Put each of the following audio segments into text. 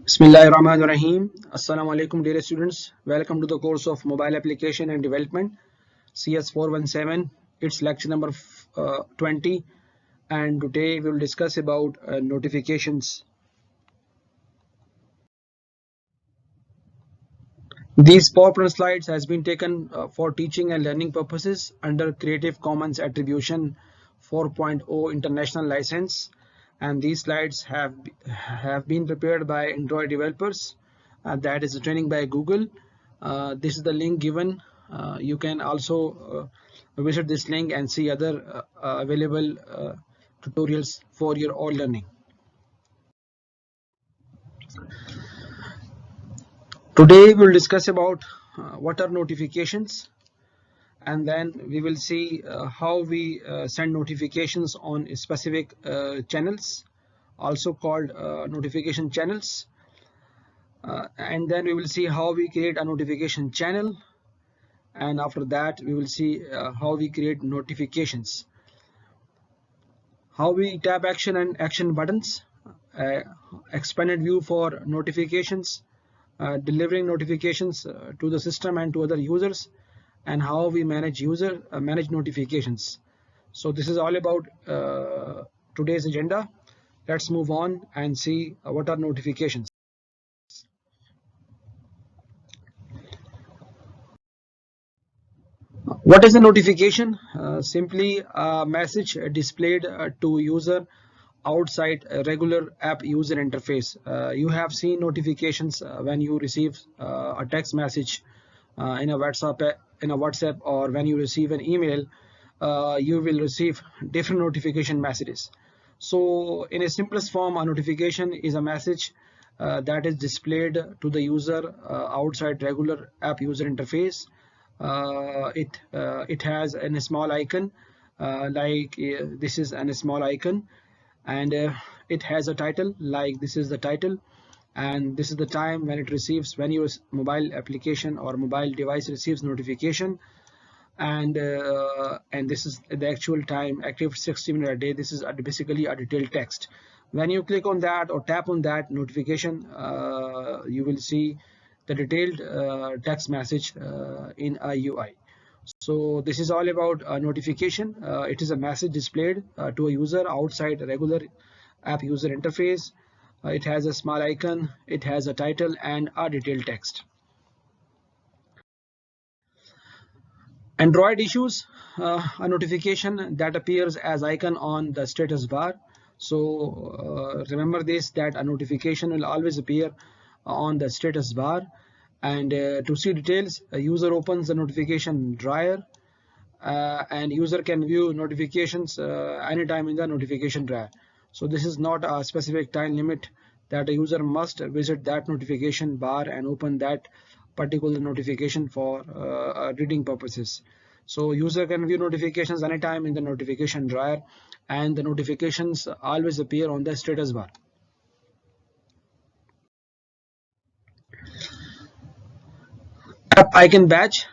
Bismillahirrahmanirrahim. Assalamu alaikum dear students. Welcome to the course of Mobile Application and Development CS417. It's lecture number 20 and today we will discuss about notifications. These PowerPoint slides has been taken for teaching and learning purposes under Creative Commons Attribution 4.0 International License, and these slides have been prepared by Android developers. That is training by Google. This is the link given. You can also visit this link and see other available tutorials for your own learning. Today we will discuss about what are notifications, and then we will see how we send notifications on specific channels, also called notification channels, and then we will see how we create a notification channel, and after that we will see how we create notifications, how we tap action and action buttons, uh, expanded view for notifications, delivering notifications to the system and to other users, and how we manage manage notifications. So this is all about today's agenda. Let's move on and see what are notifications. What is a notification? Simply a message displayed to user outside a regular app user interface. You have seen notifications when you receive a text message in a WhatsApp, or when you receive an email, you will receive different notification messages. So in a simplest form, a notification is a message that is displayed to the user outside regular app user interface. It has a small icon, this is a small icon, and it has a title like this is the title, and this is the time when it receives, when your mobile application or mobile device receives notification, and this is the actual time, active 60 minutes a day. This is basically a detailed text. When you click on that or tap on that notification, you will see the detailed text message in a UI. So this is all about a notification. It is a message displayed to a user outside a regular app user interface. It has a small icon, it has a title and a detailed text. Android issues a notification that appears as icon on the status bar. So remember this, that a notification will always appear on the status bar, and to see details, a user opens the notification dryer, and user can view notifications anytime in the notification dryer. So this is not a specific time limit that a user must visit that notification bar and open that particular notification for reading purposes. So user can view notifications anytime in the notification dryer, and the notifications always appear on the status bar. App icon badge,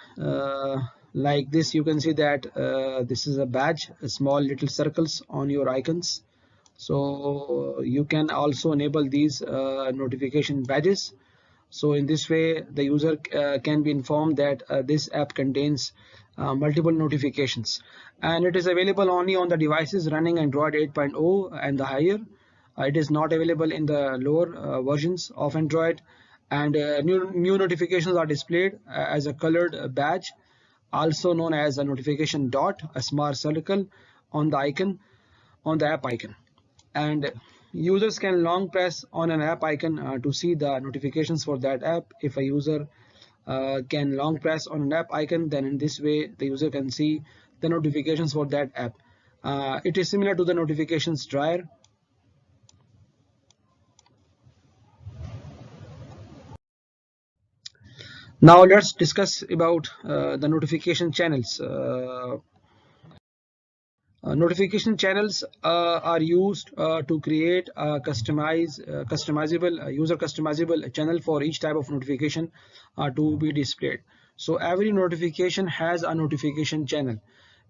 like this you can see that this is a badge, small little circles on your icons. So you can also enable these notification badges. So in this way the user can be informed that this app contains multiple notifications, and it is available only on the devices running Android 8.0 and the higher. It is not available in the lower versions of Android, and new notifications are displayed as a colored badge, also known as a notification dot, a small circle on the icon, on the app icon. And users can long press on an app icon to see the notifications for that app. If a user can long press on an app icon, then in this way the user can see the notifications for that app. It is similar to the notifications dryer. Now let's discuss about the notification channels. Notification channels are used to create a customizable user customizable channel for each type of notification to be displayed. So every notification has a notification channel.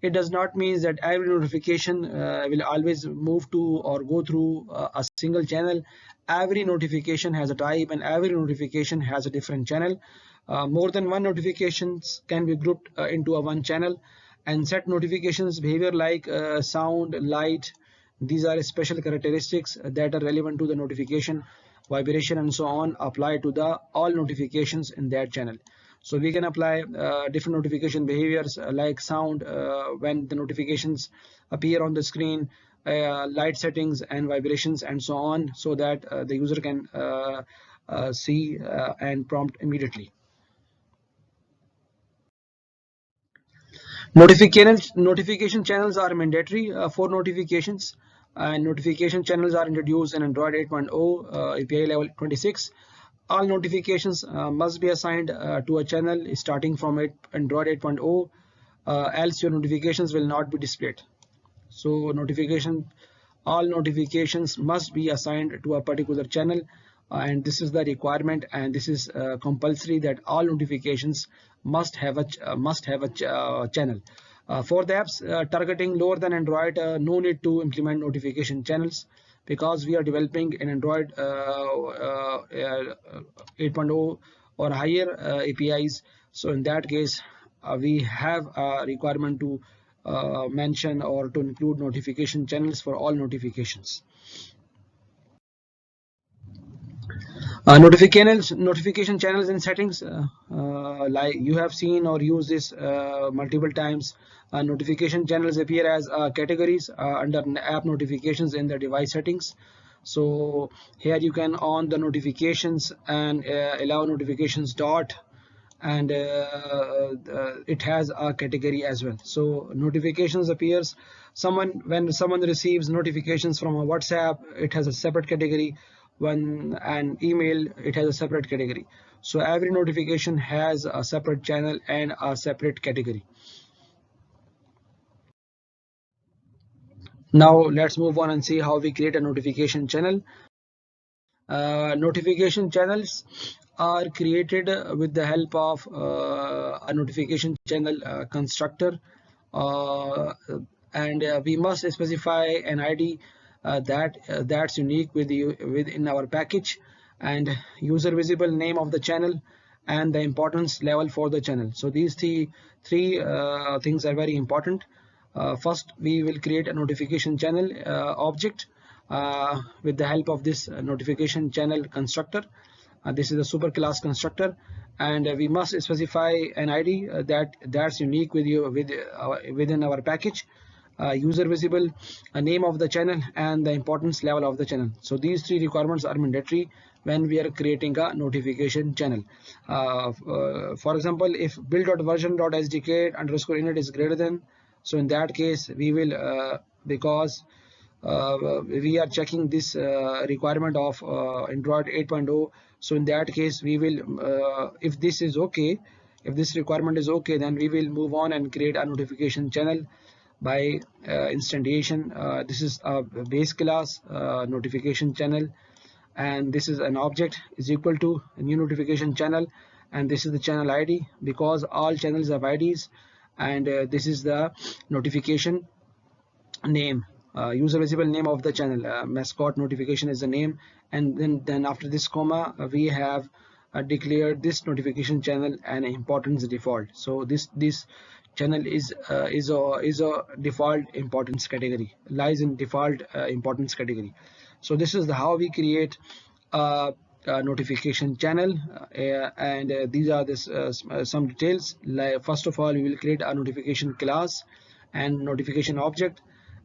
It does not mean that every notification will always move to or go through a single channel. Every notification has a type and every notification has a different channel. More than one notifications can be grouped into a one channel, and set notifications behavior like sound, light. These are special characteristics that are relevant to the notification, vibration, and so on apply to the all notifications in that channel. So we can apply different notification behaviors like sound when the notifications appear on the screen, light settings and vibrations and so on, so that the user can see and prompt immediately. Notification channels are mandatory for notifications, and notification channels are introduced in Android 8.0 API level 26. All notifications must be assigned to a channel starting from Android 8.0, else your notifications will not be displayed. So all notifications must be assigned to a particular channel, and this is the requirement, and this is compulsory that all notifications must have a channel. For the apps targeting lower than Android, no need to implement notification channels, because we are developing an Android 8.0 or higher APIs. So in that case, we have a requirement to mention or to include notification channels for all notifications. Notification channels in settings, like you have seen or used this multiple times. Notification channels appear as categories under app notifications in the device settings. So here you can on the notifications and allow notifications dot, and it has a category as well. So notifications appears when someone receives notifications from a WhatsApp, it has a separate category. When an email, it has a separate category. So every notification has a separate channel and a separate category. Now let's move on and see how we create a notification channel. Notification channels are created with the help of a notification channel constructor, uh, and we must specify an ID that's unique within our package, and user visible name of the channel, and the importance level for the channel. So these three things are very important. First, we will create a notification channel object with the help of this notification channel constructor. This is a super class constructor, and we must specify an ID that's unique within our package, user visible, a name of the channel, and the importance level of the channel. So these three requirements are mandatory when we are creating a notification channel. For example, if build.version.sdk_init is greater than, so in that case we will because we are checking this requirement of Android 8.0. So in that case we will if this is okay, if this requirement is okay, then we will move on and create a notification channel by instantiation. This is a base class notification channel, and this is an object is equal to a new notification channel, and this is the channel ID because all channels have IDs, and this is the notification name, user visible name of the channel. Mascot notification is the name, and then after this comma we have declared this notification channel and importance default. So this channel is a default importance category, lies in default importance category. So this is how we create a notification channel, and these are some details. Like, first of all, we will create a notification class and notification object,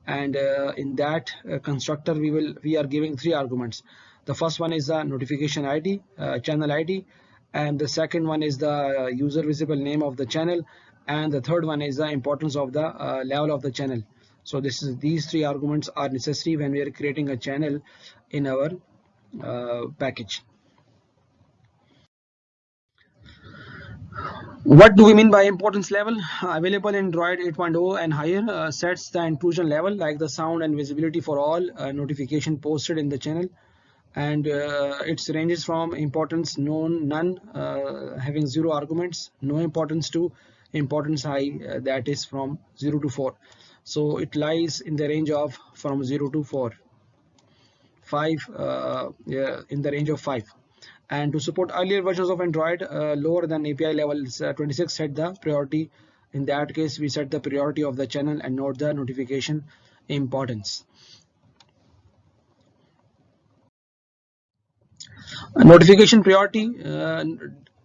and in that constructor we are giving three arguments. The first one is the notification ID, channel ID, and the second one is the user visible name of the channel, and the third one is the importance of the level of the channel. So these three arguments are necessary when we are creating a channel in our package. What do we mean by importance level? Available in Android 8.0 and higher, sets the intrusion level like the sound and visibility for all notification posted in the channel, and its ranges from importance known none, having 0 arguments, no importance, to importance high, that is from 0 to 4. So it lies in the range of from 0 to 4, 5, yeah, in the range of 5. And to support earlier versions of Android, lower than API level 26 set the priority. In that case, we set the priority of the channel and note the notification importance. Notification priority,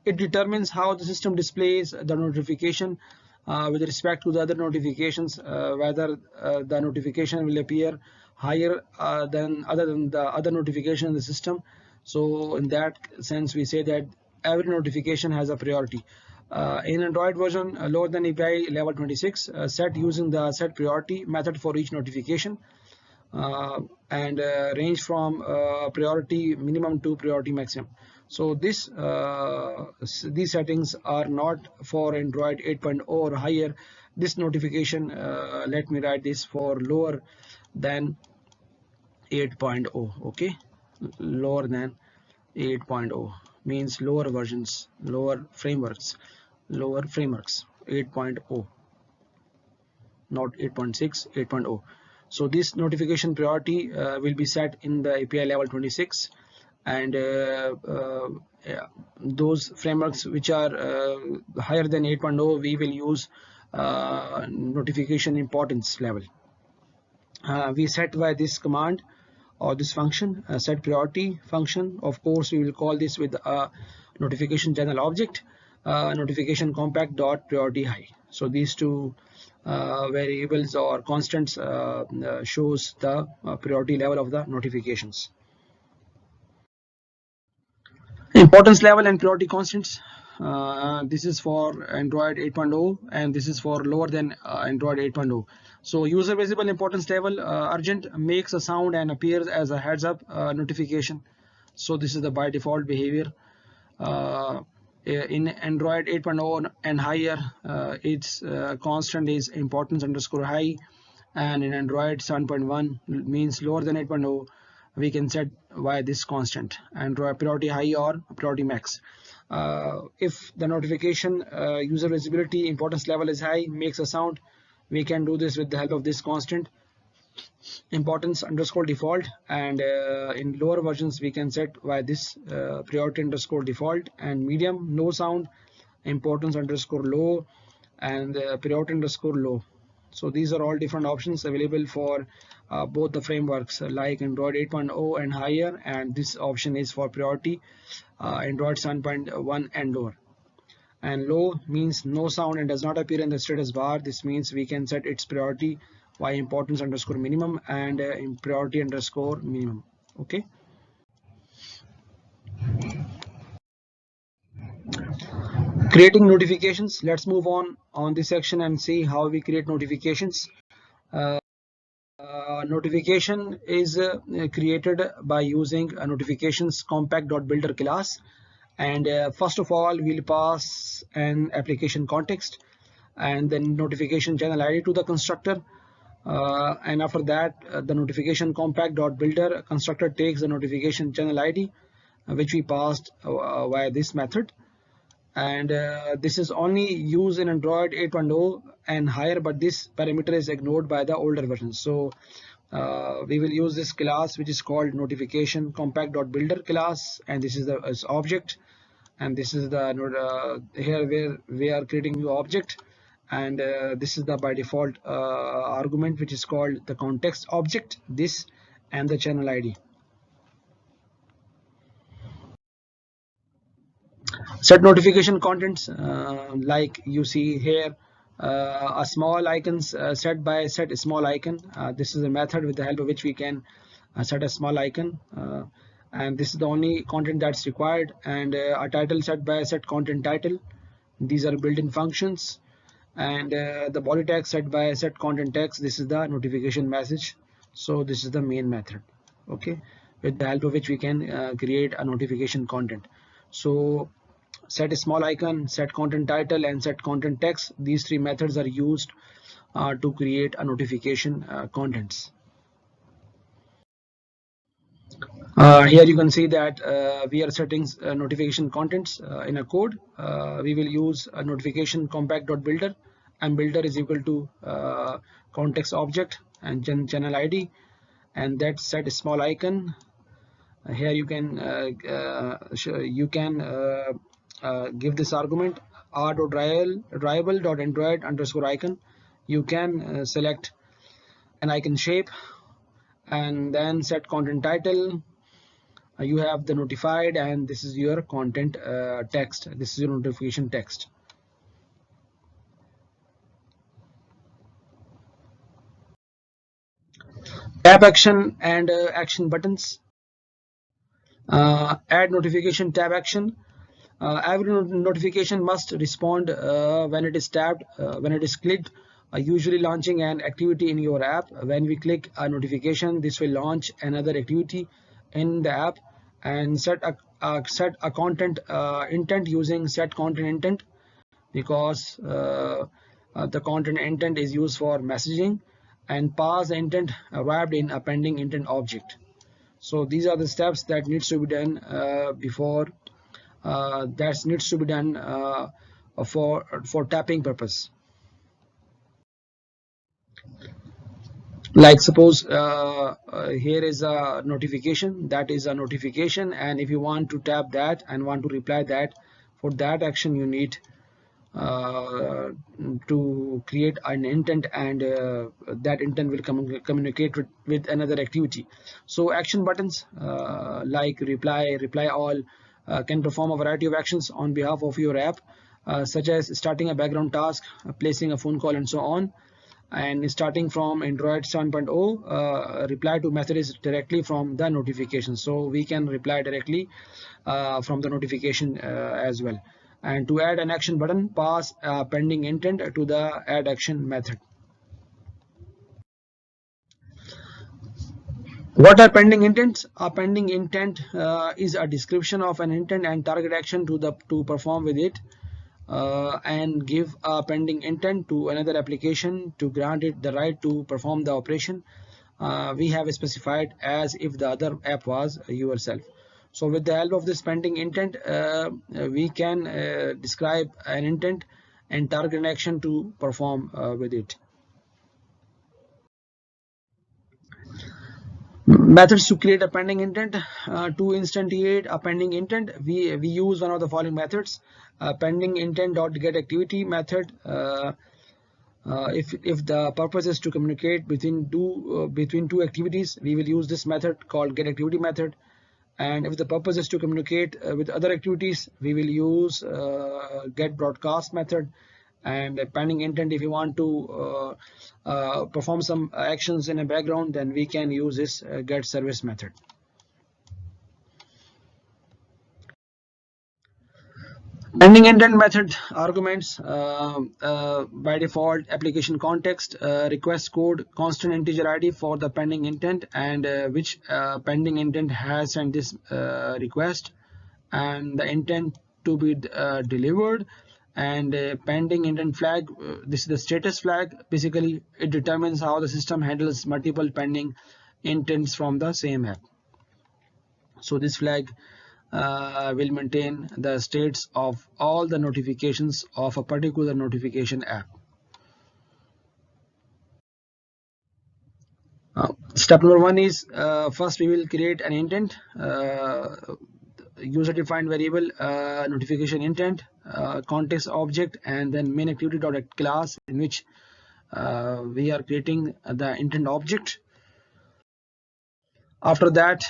it determines how the system displays the notification with respect to the other notifications, whether the notification will appear higher than the other notification in the system. So in that sense, we say that every notification has a priority. In Android version lower than API level 26, set using the set priority method for each notification, and range from priority minimum to priority maximum. So these settings are not for Android 8.0 or higher. This notification, let me write this for lower than 8.0. Okay, lower than 8.0 means lower versions, lower frameworks, 8.0, not 8.6, 8.0. So this notification priority will be set in the API level 26, and yeah, those frameworks which are higher than 8.0, we will use notification importance level. We set by this command or this function, set priority function. Of course, we will call this with a notification channel object, notification compact dot priority high. So these two variables or constants shows the priority level of the notifications. Importance level and priority constants. This is for Android 8.0 and this is for lower than Android 8.0. So user visible importance level, urgent, makes a sound and appears as a heads up notification. So this is the by default behavior. In Android 8.0 and higher, its constant is importance underscore high, and in Android 7.1 means lower than 8.0, we can set by this constant, Android priority high or priority max. If the notification user visibility importance level is high, makes a sound, we can do this with the help of this constant, importance underscore default, and in lower versions we can set by this priority underscore default, and medium no sound, importance underscore low, and priority underscore low. So these are all different options available for both the frameworks like Android 8.0 and higher, and this option is for priority Android 7.1 and lower. And low means no sound and does not appear in the status bar. This means we can set its priority by importance underscore minimum and priority underscore minimum. Okay. Creating notifications. Let's move on this section and see how we create notifications. Notification is created by using a notifications compact.builder class, and first of all we'll pass an application context and then notification channel ID to the constructor, and after that the notification compact.builder constructor takes the notification channel ID which we passed via this method, and this is only used in Android 8.0 and higher, but this parameter is ignored by the older versions. So we will use this class which is called notification compact.builder class, and this is the object, and this is the here where we are creating new object, and this is the by default argument which is called the context object, this, and the channel ID. Set notification contents, like you see here, a small icons set by set small icon. This is a method with the help of which we can set a small icon, and this is the only content that's required, and a title set by set content title. These are built-in functions, and the body tag set by set content text. This is the notification message. So this is the main method, okay, with the help of which we can create a notification content. So set a small icon, set content title, and set content text. These three methods are used to create a notification contents. Here you can see that we are setting notification contents in a code. We will use a notification compact.builder, and builder is equal to context object and channel ID, and that set a small icon. Here you can give this argument r.driable.android_icon. You can select an icon shape and then set content title. You have the notified, and this is your content text. This is your notification text. Tap action and action buttons. Add notification tab action. Every notification must respond when it is tapped, when it is clicked, usually launching an activity in your app. When we click a notification, this will launch another activity in the app. And set a content intent using set content intent, because the content intent is used for messaging, and pass the intent wrapped in a pending intent object. So these are the steps that needs to be done before that needs to be done for tapping purpose. Like suppose here is a notification, that is a notification, and if you want to tap that and want to reply that, for that action you need uh, to create an intent, and that intent will communicate with another activity. So action buttons like reply all can perform a variety of actions on behalf of your app, such as starting a background task, placing a phone call, and so on. And starting from Android 7.0, reply to messages directly from the notification, so we can reply directly from the notification as well. And to add an action button, pass pending intent to the add action method. What are pending intents? A pending intent is a description of an intent and target action to perform with it, and give a pending intent to another application to grant it the right to perform the operation. We have specified as if the other app was yourself. So with the help of this pending intent, we can describe an intent and target an action to perform with it. Methods to create a pending intent. To instantiate a pending intent, we use one of the following methods. Pending intent dot get activity method. If the purpose is to communicate between two activities, we will use this method called get activity method. And if the purpose is to communicate with other activities, we will use get broadcast method. And pending intent, if you want to perform some actions in a background, then we can use this get service method. Pending intent method arguments by default application context request code constant integer id for the pending intent, and which pending intent has sent this request and the intent to be delivered. And pending intent flag, this is the status flag. Basically it determines how the system handles multiple pending intents from the same app. So this flag will maintain the states of all the notifications of a particular notification app. Step number one is first we will create an intent, user defined variable, notification intent, context object, and then main activity dot class, in which we are creating the intent object. After that,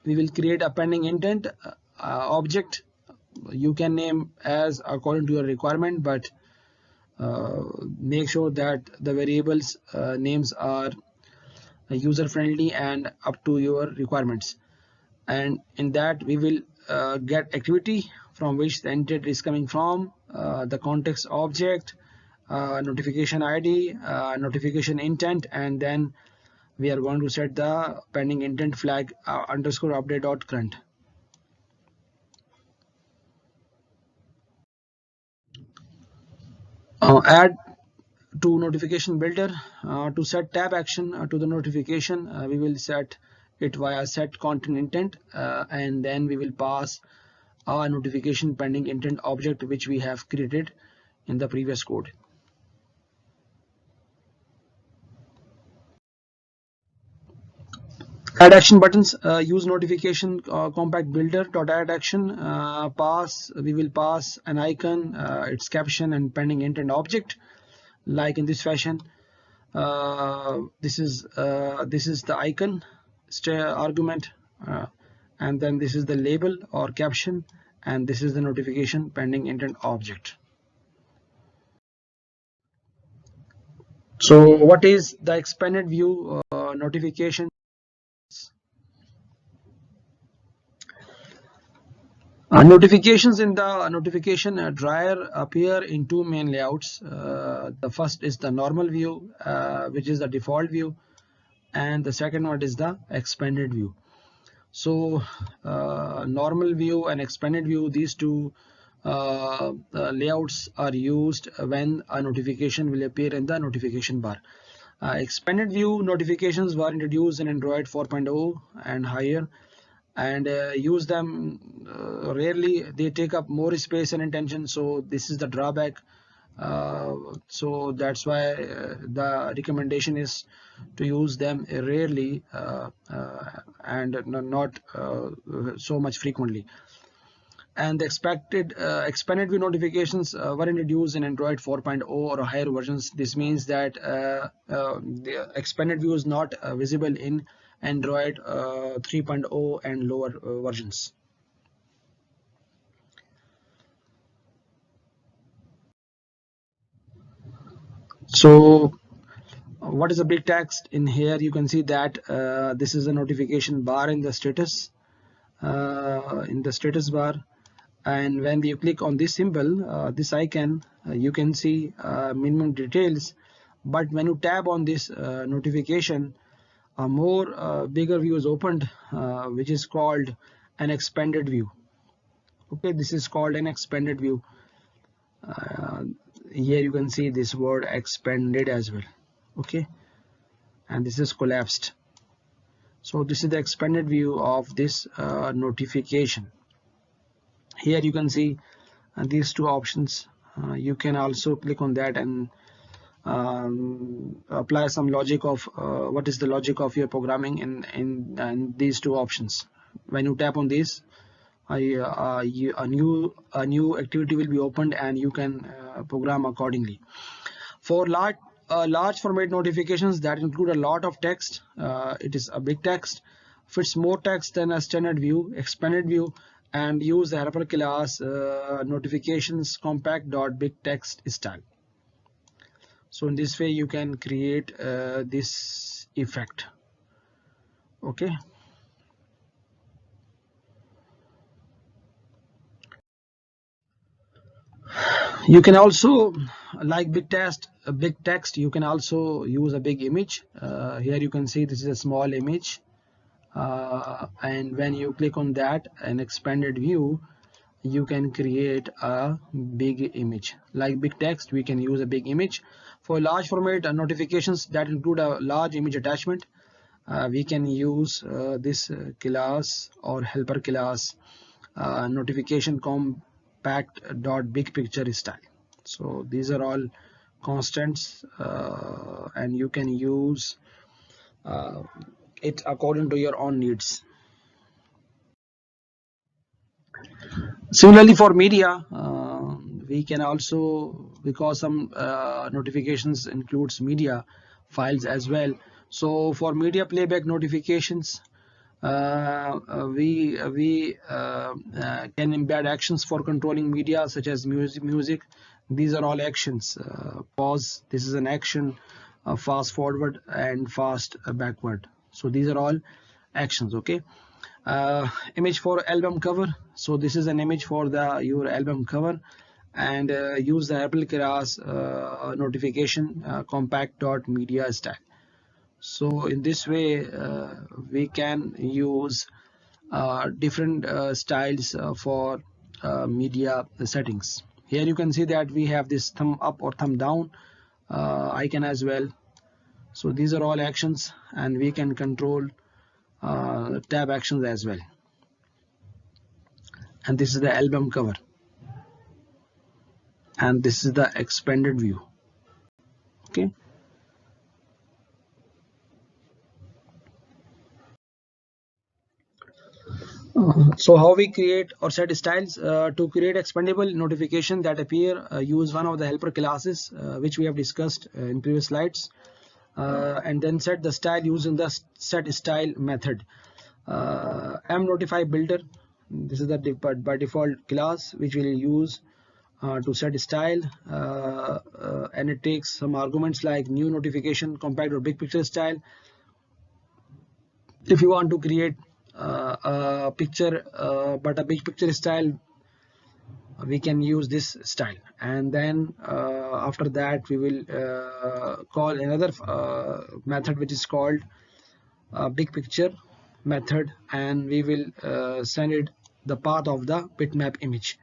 we will create a pending intent object. You can name as according to your requirement, but make sure that the variables names are user friendly and up to your requirements. And in that we will get activity from which the intent is coming from, the context object, notification id, notification intent, and then we are going to set the pending intent flag underscore update dot current. Add to notification builder. To set tab action to the notification, we will set it via set content intent, and then we will pass our notification pending intent object which we have created in the previous code. Add action buttons. Use notification compact builder dot add action. We will pass an icon, its caption, and pending intent object, like in this fashion. This is the icon argument, and then this is the label or caption, and this is the notification pending intent object. So what is the expanded view notification? Notifications in the notification dryer appear in two main layouts. The first is the normal view, which is the default view, and the second one is the expanded view. So normal view and expanded view, these two layouts are used when a notification will appear in the notification bar. Expanded view notifications were introduced in Android 4.0 and higher, and use them rarely. They take up more space and attention, so this is the drawback. So that's why the recommendation is to use them rarely and not so much frequently. And the expanded view notifications were introduced in Android 4.0 or higher versions. This means that the expanded view is not visible in Android 3.0 and lower versions. So what is a big text? In here you can see that this is a notification bar in the status bar, and when you click on this symbol, this icon, you can see minimum details. But when you tap on this notification, a more bigger view is opened, which is called an expanded view. Okay, this is called an expanded view. Here you can see this word expanded as well. Okay, and this is collapsed. So this is the expanded view of this notification. Here you can see these two options. You can also click on that and apply some logic of what is the logic of your programming in these two options. When you tap on this, a new activity will be opened, and you can program accordingly. For large format notifications that include a lot of text, it is a big text, fits more text than a standard view, expanded view, and use the helper class notifications compact.bigtext style. So in this way you can create this effect. Okay, you can also, like big text, you can also use a big image. Here you can see this is a small image, and when you click on that, an expanded view, you can create a big image. Like big text, we can use a big image. For large format notifications that include a large image attachment, we can use this class or helper class notification compact.bigpicture style. So these are all constants, and you can use it according to your own needs. Similarly for media, we can also, because some notifications includes media files as well. So for media playback notifications, we can embed actions for controlling media such as music. These are all actions. Pause, this is an action. Fast forward and fast backward. So these are all actions. Okay. Image for album cover. So this is an image for your album cover, and use the helper class notification compact.media style. So in this way we can use different styles for media settings. Here you can see that we have this thumb up or thumb down icon as well. So these are all actions, and we can control tab actions as well. And this is the album cover, and this is the expanded view. Okay. So how we create or set styles to create expandable notification that appear, use one of the helper classes which we have discussed in previous slides, and then set the style using the set style method. mNotify builder, this is the by default class which we'll use to set style, and it takes some arguments like new notification, compact or big picture style. If you want to create a picture but a big picture style, we can use this style, and then after that we will call another method which is called big picture method, and we will send it the path of the bitmap image.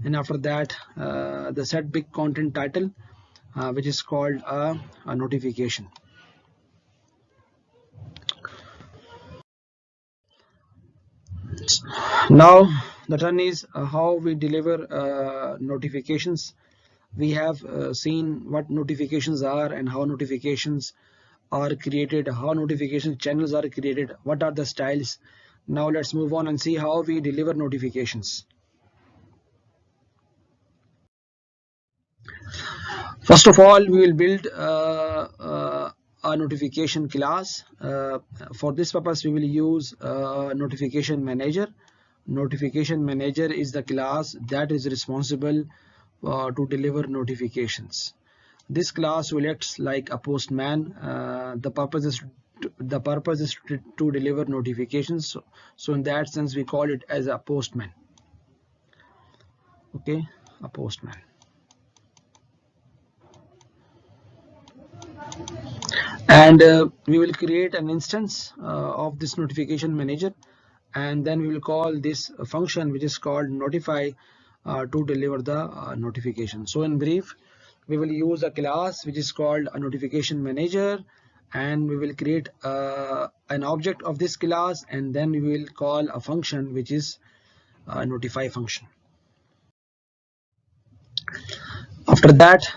And after that the set big content title which is called a notification. Now the turn is how we deliver notifications. We have seen what notifications are and how notifications are created, how notification channels are created, what are the styles. Now let's move on and see how we deliver notifications. First of all, we will build a notification class. For this purpose, we will use notification manager. Notification manager is the class that is responsible to deliver notifications. This class will act like a postman. The purpose is to deliver notifications. So in that sense, we call it as a postman. Okay, a postman. And we will create an instance of this notification manager, and then we will call this function which is called notify to deliver the notification. So in brief, we will use a class which is called a notification manager, and we will create an object of this class, and then we will call a function which is a notify function. After that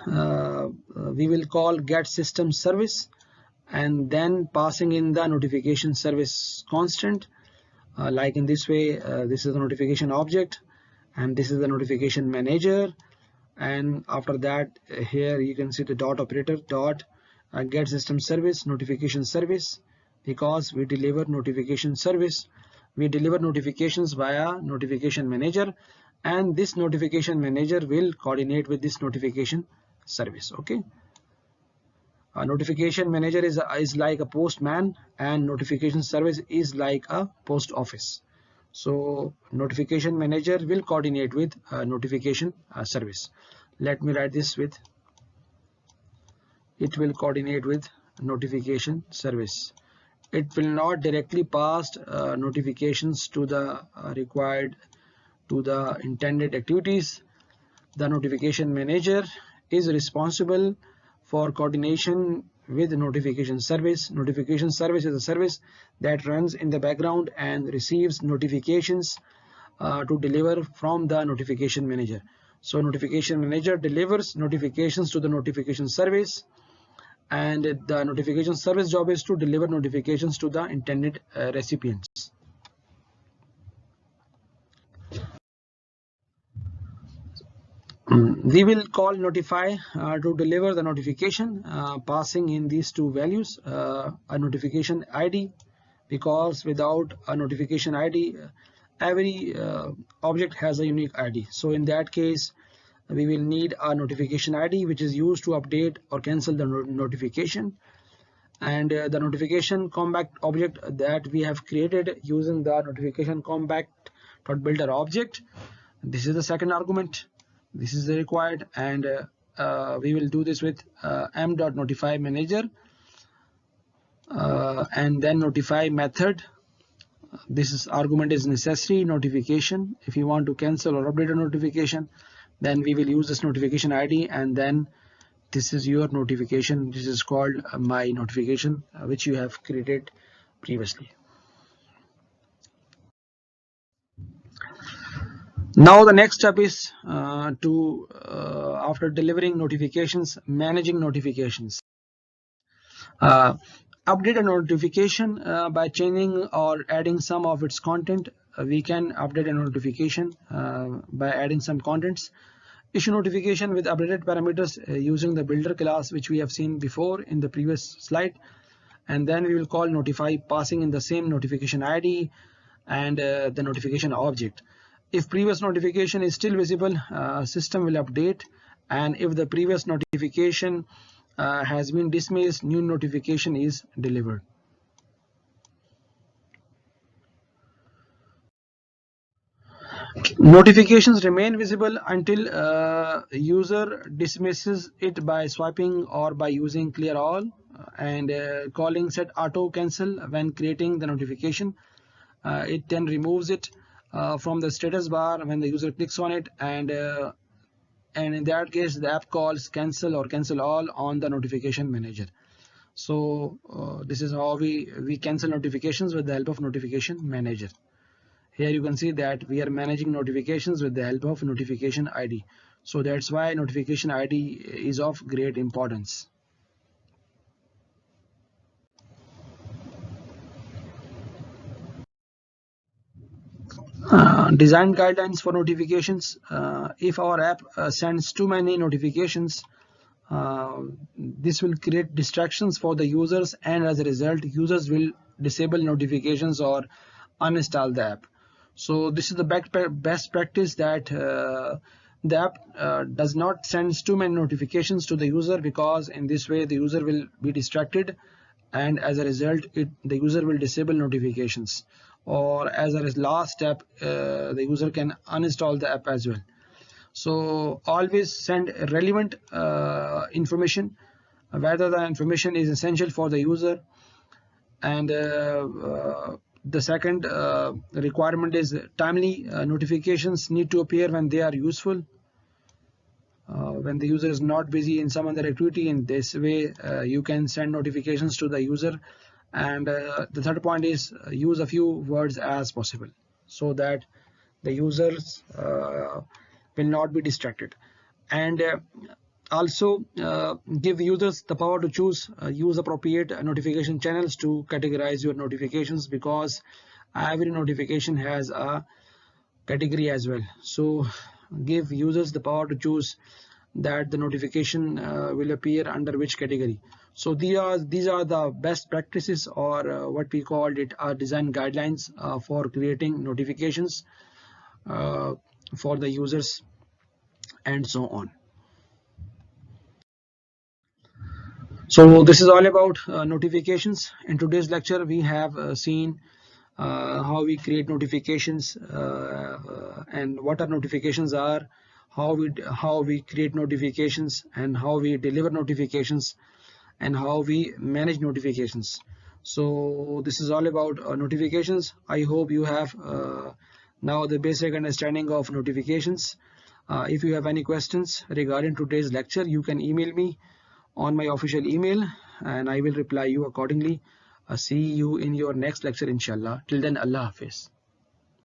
we will call get system service, and then passing in the notification service constant, like in this way. This is the notification object and this is the notification manager, and after that here you can see the dot operator dot get system service notification service, because we deliver notification service. We deliver notifications via notification manager, and this notification manager will coordinate with this notification service. Okay. A notification manager is like a postman, and notification service is like a post office. So notification manager will coordinate with notification service. Let me write this with, it will coordinate with notification service. It will not directly pass notifications to the required, to the intended activities. The notification manager is responsible for coordination with the notification service. Notification service is a service that runs in the background and receives notifications to deliver from the notification manager. So notification manager delivers notifications to the notification service, and the notification service job is to deliver notifications to the intended recipients. We will call notify to deliver the notification, passing in these two values, a notification ID, because without a notification ID every object has a unique ID. So in that case we will need a notification ID which is used to update or cancel the notification, and the notification compact object that we have created using the notification compact.builder object. This is the second argument. This is the required, and we will do this with m.notify manager and then notify method. This argument is necessary notification. If you want to cancel or update a notification, then we will use this notification ID, and then this is your notification. This is called my notification which you have created previously. Now the next step is after delivering notifications, managing notifications. Uh, Update a notification by changing or adding some of its content. We can update a notification by adding some contents. Issue notification with updated parameters using the builder class, which we have seen before in the previous slide. And then we will call notify, passing in the same notification ID and the notification object. If previous notification is still visible, system will update, and if the previous notification has been dismissed, new notification is delivered. Notifications remain visible until user dismisses it by swiping or by using clear all and calling set auto cancel when creating the notification. It then removes it from the status bar when the user clicks on it, and in that case the app calls cancel or cancel all on the notification manager. So this is how we cancel notifications with the help of notification manager. Here you can see that we are managing notifications with the help of notification ID. So that's why notification ID is of great importance. Design guidelines for notifications. If our app sends too many notifications, this will create distractions for the users, and as a result users will disable notifications or uninstall the app. So this is the best practice, that the app does not send too many notifications to the user, because in this way the user will be distracted, and as a result the user will disable notifications, or as a last step the user can uninstall the app as well. So always send relevant information, whether the information is essential for the user. And the second requirement is timely notifications need to appear when they are useful, when the user is not busy in some other activity. In this way you can send notifications to the user. And the third point is use a few words as possible, so that the users will not be distracted. And also give users the power to choose use appropriate notification channels to categorize your notifications, because every notification has a category as well. So give users the power to choose that the notification will appear under which category. So these are the best practices, or what we called it design guidelines for creating notifications for the users, and so on. So this is all about notifications. In today's lecture we have seen how we create notifications and what our notifications are, how we create notifications, and how we deliver notifications, and how we manage notifications. So this is all about notifications. I hope you have now the basic understanding of notifications. If you have any questions regarding today's lecture, you can email me on my official email, and I will reply you accordingly. See you in your next lecture inshallah. Till then, Allah Hafiz.